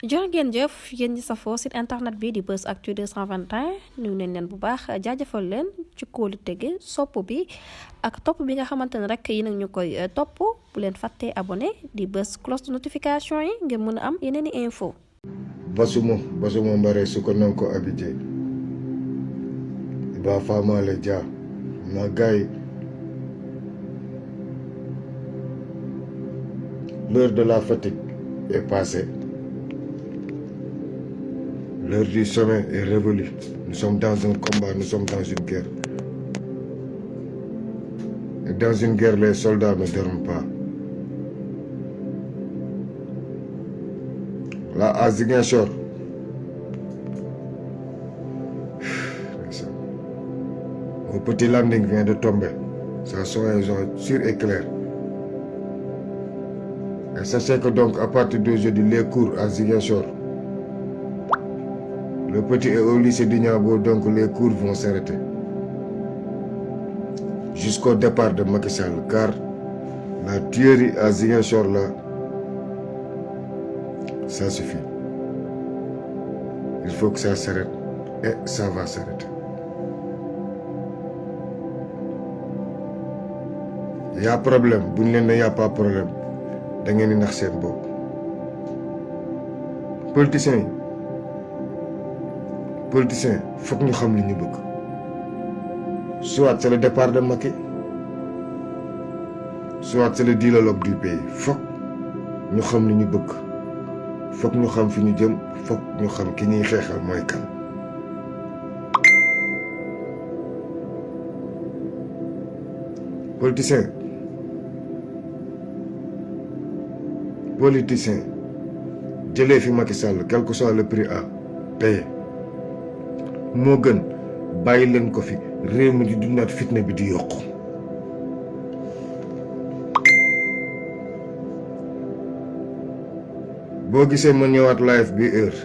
jërë ngeen jëf yéen ñi safoo site internet bi di Buzz Actu 221 nuyu nañ leen bu baax jaajëfal leen ci kóolu tege sopp bi ak topp bi nga xamante ne rek yi nag ñu koy topp bu leen fàttee abonné di bës cloche de notification yi ngeen mën a am yeneen i info basumo mbare suko non ko abidje ba famale dia na gay l'heure de la fatigue est passée. L'heure du sommet est révolue. Nous sommes dans un combat, nous sommes dans une guerre. Et dans une guerre, les soldats ne dorment pas. Là, à Ziguinchor, mon petit landing vient de tomber. Ça soit sûr et clair. Et sachez que donc, à partir d'aujourd'hui, les cours à Ziguinchor, le petit est au lycée d'Ignabo, donc les cours vont s'arrêter. Jusqu'au départ de Macky Sall, car la tuerie à Ziguinchor, là, ça suffit. Il faut que ça s'arrête. Et ça va s'arrêter. Il y a problème. Il n'y a pas problème. Da ngeen di nax seen bopp politiciens foog ñu xam li ñu bëgg soit c'est le départ de Macky soit c'est le dialogue du pays foog ñu xam li ñu bëgg foog ñu xam fi ñu jëm foog ñu xam ki ñuy xeexal mooy kan. Politicien jëlee fi Macky Sall quel que soit le prix à payer moo gën bàyyi leen ko fi réew mi di dundaat fitna bi di yokku. boo gisee ma ñëwaat live bi heure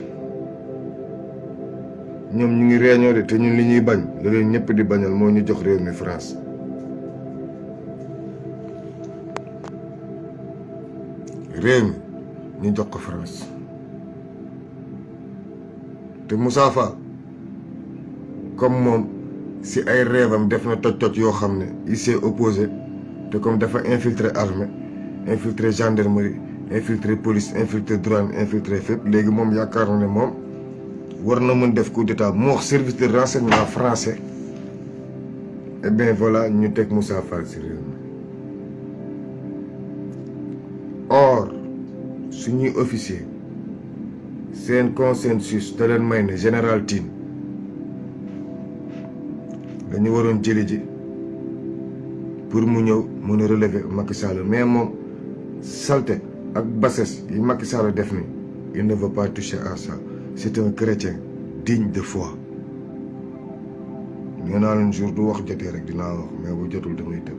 ñoom ñu ngi réunion de te ñun li ñuy bañ la leen ñëpp di bañal moo ñu jox réew mi France. réew mi ñu jox ko France te Moussa Fall comme moom si ay rêvam def na toj-toj yoo xam ne il s'est opposé te comme dafa infiltré armée infiltré gendarmerie infiltré police infiltré douane infiltré fépp léegi moom yaakaar na ne moom war na mën def coup d'état mu wax service de renseignement français et bien voilà ñu teg Moussa Fall si réew mi. or suñuy officier seen consensus da leen may ne général Tine dañu waroon jëli ji pour mu ñëw mën a relever Macky Sall mais moom salte ak bassesse yi Macky Sall def ni il ne veut pas toucher à ça. C'est un chrétien digne de foi. nee naa leen jour du wax jotee rek dinaa wax mais bu jotul damay tëb.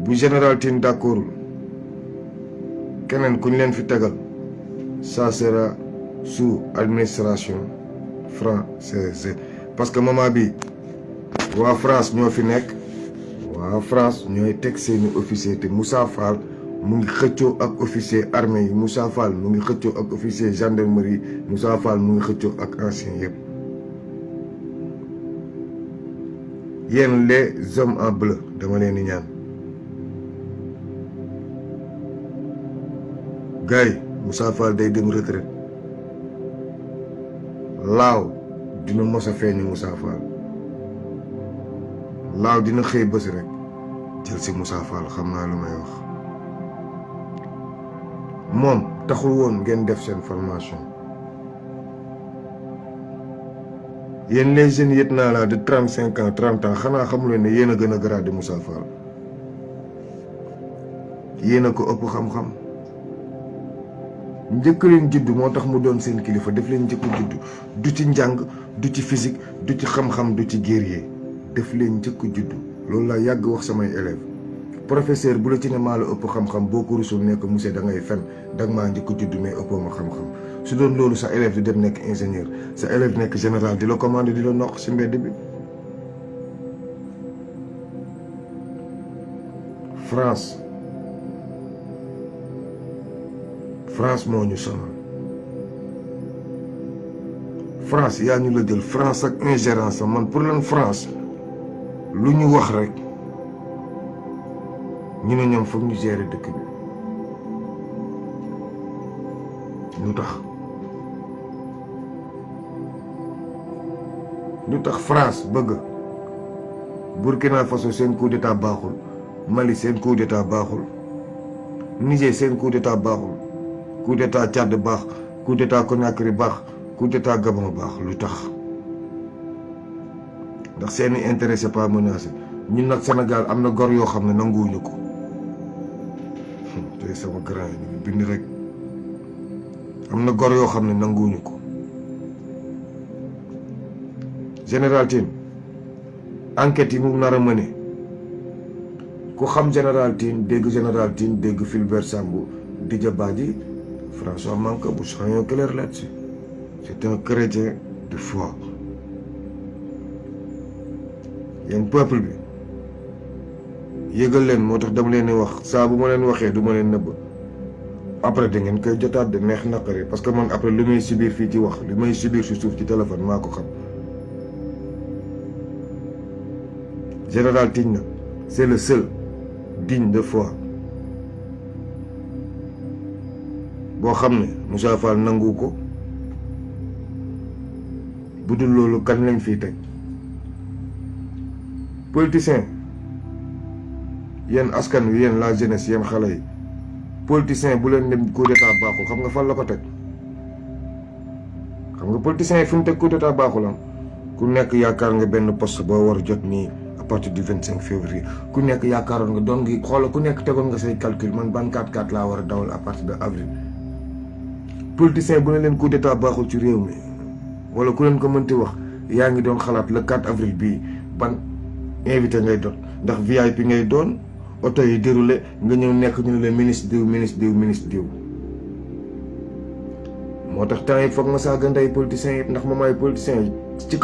bu général Tine d'accord keneen ku ñu leen fi tegal ça sera sous administration française parce que moment bi waa France ñoo fi nekk waa France ñooy teg seeni officier te Moussa Fall mu ngi xëccoo ak officier armée yi Moussa Fall mu ngi xëccoo ak officier gendarmerie Moussa Fall mu ngi xëccoo ak ancien yëpp. yéen les hommes en bleu dama leen di ñaan gars yi Moussa Fall day dem retraite laaw dina mos a feeñu Moussa Fall laaw dina xëy bés rek jël si Moussa Fall xam naa lu may wax moom taxul woon ngeen def seen formation yéen les jeunes yët naa la de 35 ans 30 ans xanaa xamuleen ne yéen a gën a grade de Moussa Fall yéen a ko ëpp xam-xam njëkk leen juddu moo tax mu doon seen kilifa def leen njëkk juddu du ci njàng du ci physique du ci xam-xam du ci guerrier def leen njëkk juddu loolu laa yàgg wax samay élèves professeur bu la ci ne maa la ëpp xam-xam boo ko rusul nekk monsieur da ngay fen da nga maa njëkk juddu mais ëppoo ma xam-xam su doon loolu sa élève di dem nekk ingénieur sa élève nekk général di la commandé di la noq si mbedd bi. France France moo ñu sonal France yaa ñu la jël France ak ingérence man pour lan France lu ñu wax rek ñu ne ñoom foog ñu gérer dëkk bi lu tax France bëgg Burkina Faso seen coup d'état baaxul Mali seen coup d'état baaxul Niger seen coup d'état baaxul coup d'état Tchad baax coup d'état Conakry baax coup d'état Gabon baax lu tax ndax seeni intérêt c'est pas menacé ñun nag Sénégal am na gor yoo xam ne nanguwuñu ko tey sama grand yi ñu bind rek am na gor yoo xam ne nanguwuñu ko général Tine enquête yi mu nar a mëne ku xam général Tine dégg général Tine dégg Fulbert Sambou Didier Badji François Mancabou soyons clairs là-dessus c'est un chrétien de foi yéen peuple bi yëgal leen moo tax dama leen di wax saa bu ma leen waxee du ma leen nëbb après da ngeen koy jotaat de neex naqari parce que man après li may subir fii ci wax li may subir si suuf ci téléphone maa ko xam général Tine nag c'est le seul digne de foi boo xam ne Moussa Fall nangu ko bu dul loolu kan lañ fii teg politicien yéen askan wi yéen la jeunesse yéen xale yi politicien bu leen dem coup d'état baaxul xam nga fan la ko teg xam nga politicien yi fi mu teg coup d'état baaxul am ku nekk yaakaar nga benn poste boo war jot nii à partir du 25 février ku nekk yaakaaroon nga doon ngi xoola ku nekk tegoon nga say calcul man ban 4-4 laa war a dawal à partir de avril politicien bu ne leen coup d'état baaxul ci réew mi wala ku leen ko mënti wax yaa ngi doon xalaat le 4 avril bii ban invité ngay doon ndax VIP ngay doon oto yi déroulé nga ñëw nekk ñu ne la ministre diw ministre diw ministre diw moo tax temps yi foog ma saaga ndey politiciens yi ndax moom ay politiciens yi ci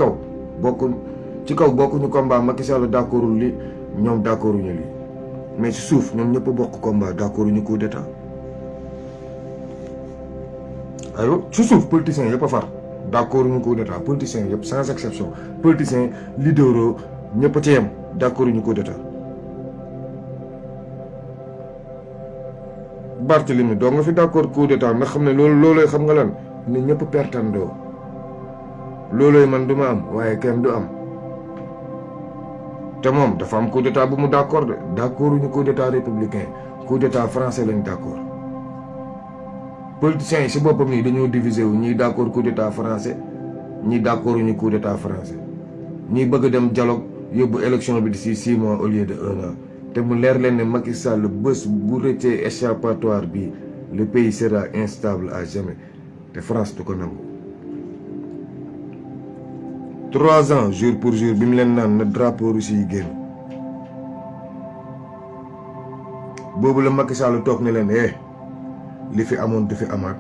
kaw bokkuñu combat Macky Sall d'accordul li ñoom d'accorduñu lii mais ci suuf ñoom ñëpp bokk combat d'accorduñu coup d'état aywa ci suuf politiciens yëpp a far d'accorduñu coup d'état politiciens yëpp sans exception politiciens leaders ñëpp a ci yem d'accorduñu coup d'état Barthélemy doo nga fi d'accord coup d'état ndax xam ne loolooy xam nga lan ne ñëpp pertandoo loolooy man du ma am waaye kenn du am te moom dafa am coup d'état bu mu d'accord de d'accorduñu coup d'état républicain coup d'état français lañ d'accord politiciens yi si boppam nii dañoo diviser wu ñii d'accord coup d'état français ñii d'accorduñu coup d'état français ñii bëgg a dem dialogue yóbbu élection bi d'ici 6 mois au lieu de 1 an te mu leer leen ne Macky Sall bés bu rëccee échappatoire bi le pays sera instable à jamais te France du ko nangu 3 ans jour pour jour bi mu leen naan na drapeau Russie yi génn boobu la Macky Sall toog ne leen li fi amoon du fi amaat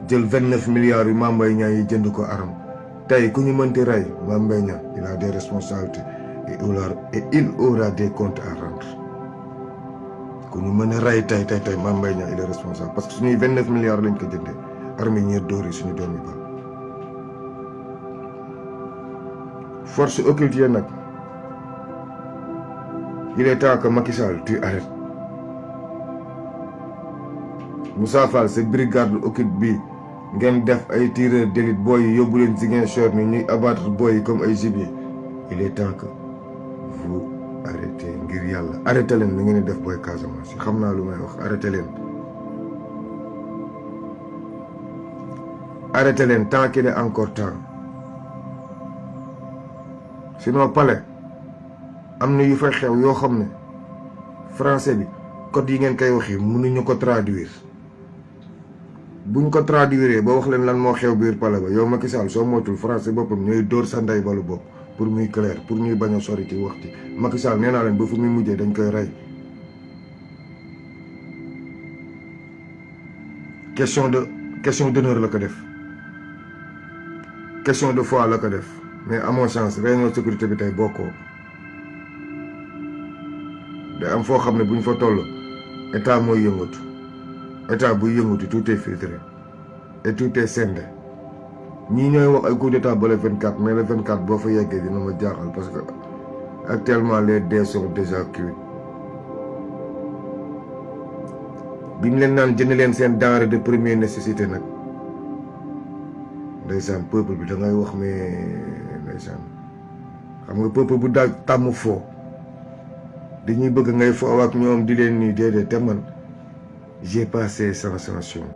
jël 29 milliards yu Mame Mbaye Niang yi jënd ko aram tey ku ñu mënti rey Mame Mbaye Niang il a des responsabilités et il aura des comptes à rendre ku ñu mën a rey tey Mame Mbaye Niang il est responsable parce que suñuy 29 milliards lañ ko jëndee armée ñeer dóor yi suñu doom yi ba force occulte yi nag il est temps que Macky Sall tu arrêtes Moussa Fall sa brigade occulte bi ngeen def ay tireurs d'élite booy yi yóbbu leen Ziguinchor ni ñuy abattre booy yi comme ay gibier il est temps que vous arrêtez ngir yàlla arrêté leen na ngeen di def booy Casamance yi xam naa lu may wax arrêté leen tant qu'il est encore temps sinon palais am na yu fay xew yoo xam ne français bi code yi ngeen koy waxi mënuñu ko traduire buñ ko traduire ba wax leen lan moo xew biir palais ba yow Macky Sall soo moytul français boppam ñooy dóor sa ndey balu bopp pour muy clair pour ñuy bañ a sori ci waxti Macky Sall nee naa leen ba fu muy mujjee dañ koy rey question d'honneur la ko def question de foi la ko def mais amoo chance réunion sécurité bi tey bokkoo day am foo xam ne buñ fa toll état mooy yëngatu état buy yëngatu tout est filtré et tout est scindé ñii ñooy wax ay coup d'état ba le 24 mais le 24 boo fa yeggee dina ma jaaxal parce que actuellement les dés sont déjà cuits bi ñu leen naan jënd leen seen denrée de première nécessité nag ndeysaan peuple bi da ngay wax mais ndeysaan xam nga peuple bu daal tàmm foo dañuy bëgg ngay foo ak ñoom di leen nii déedéet te man j'ai pas ces sensations